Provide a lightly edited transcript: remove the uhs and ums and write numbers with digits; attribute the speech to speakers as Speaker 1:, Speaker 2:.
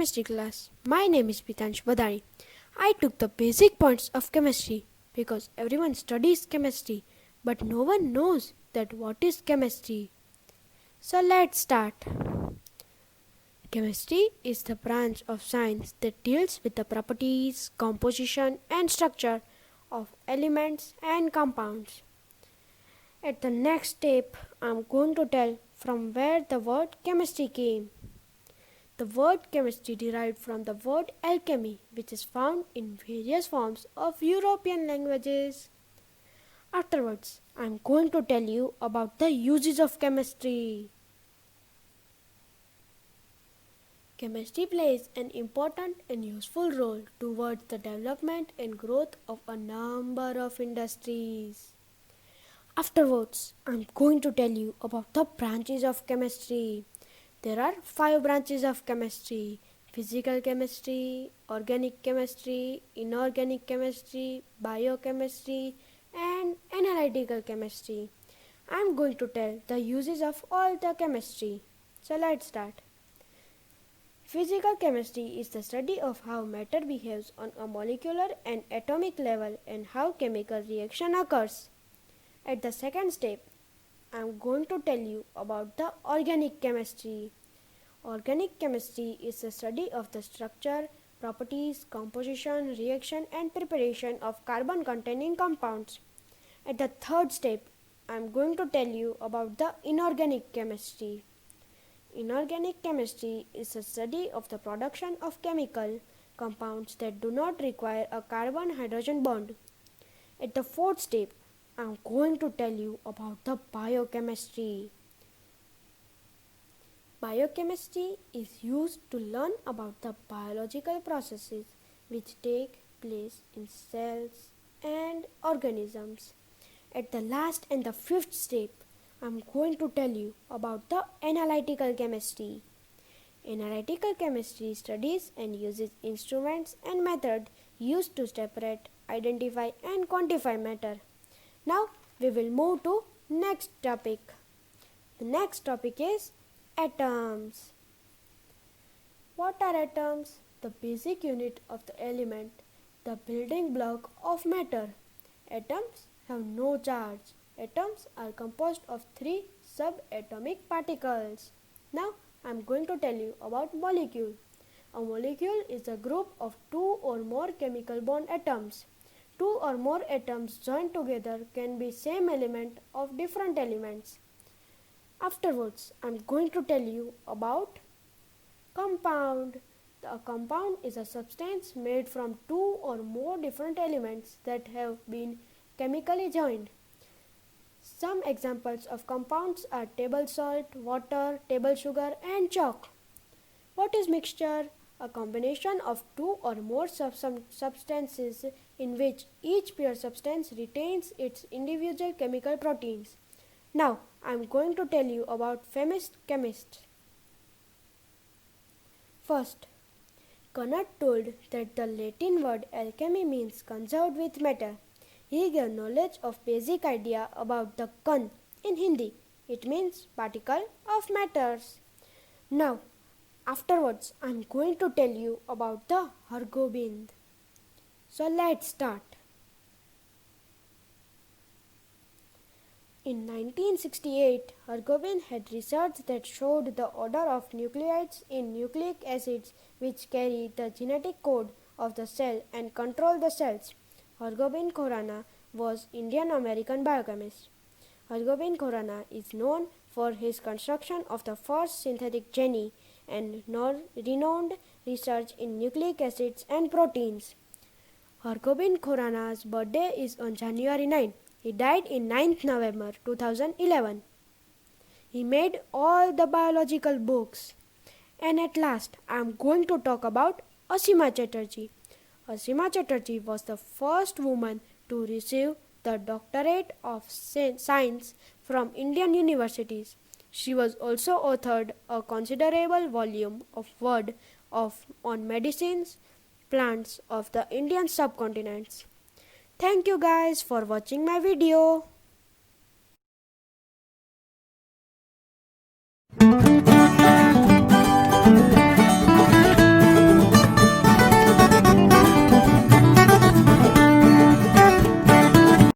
Speaker 1: chemistry class. My name is Pitansh Badani. I took the basic points of chemistry because everyone studies chemistry, but no one knows that what is chemistry. So let's start. Chemistry is the branch of science that deals with the properties, composition, and structure of elements and compounds. At the next step, I am going to tell from where the word chemistry came. The word chemistry derived from the word alchemy, which is found in various forms of European languages. Afterwards, I am going to tell you about the uses of chemistry. Chemistry plays an important and useful role towards the development and growth of a number of industries. Afterwards, I am going to tell you about the branches of chemistry. There are 5 branches of chemistry: physical chemistry, organic chemistry, inorganic chemistry, biochemistry, and analytical chemistry. I am going to tell the uses of all the chemistry. So let's start. Physical chemistry is the study of how matter behaves on a molecular and atomic level and how chemical reaction occurs. At the second step, I am going to tell you about the organic chemistry. Organic chemistry is the study of the structure, properties, composition, reaction, and preparation of carbon-containing compounds. At the third step, I am going to tell you about the inorganic chemistry. Inorganic chemistry is the study of the production of chemical compounds that do not require a carbon-hydrogen bond. At the fourth step, I am going to tell you about the biochemistry. Biochemistry is used to learn about the biological processes which take place in cells and organisms. At the last and the fifth step, I am going to tell you about the analytical chemistry. Analytical chemistry studies and uses instruments and methods used to separate, identify, and quantify matter. Now we will move to next topic. The next topic is atoms. What are atoms? The basic unit of the element, the building block of matter. Atoms have no charge. Atoms are composed of 3 subatomic particles. Now I am going to tell you about molecule. A molecule is a group of 2 or more chemical bond atoms. 2 or more atoms joined together can be same element of different elements. Afterwards, I am going to tell you about compound. A compound is a substance made from 2 or more different elements that have been chemically joined. Some examples of compounds are table salt, water, table sugar, and chalk. What is mixture? A combination of 2 or more substances in which each pure substance retains its individual chemical proteins. Now, I am going to tell you about famous chemists. First, Carnot told that the Latin word alchemy means conserved with matter. He gave knowledge of basic idea about the kan in Hindi. It means particle of matters. Now, afterwards, I am going to tell you about the Hargobind. So let's start. In 1968, Hargobind had research that showed the order of nucleides in nucleic acids which carry the genetic code of the cell and control the cells. Hargobind Khorana was Indian-American biochemist. Hargobind Khorana is known for his construction of the first synthetic gene and renowned research in nucleic acids and proteins. Hargobind Khorana's birthday is on January 9. He died in 9th November 2011. He made all the biological books. And at last, I am going to talk about Asima Chatterjee. Asima Chatterjee was the first woman to receive the Doctorate of Science from Indian universities. She was also authored a considerable volume of work on medicines, plants of the Indian subcontinents. Thank you guys for watching my video.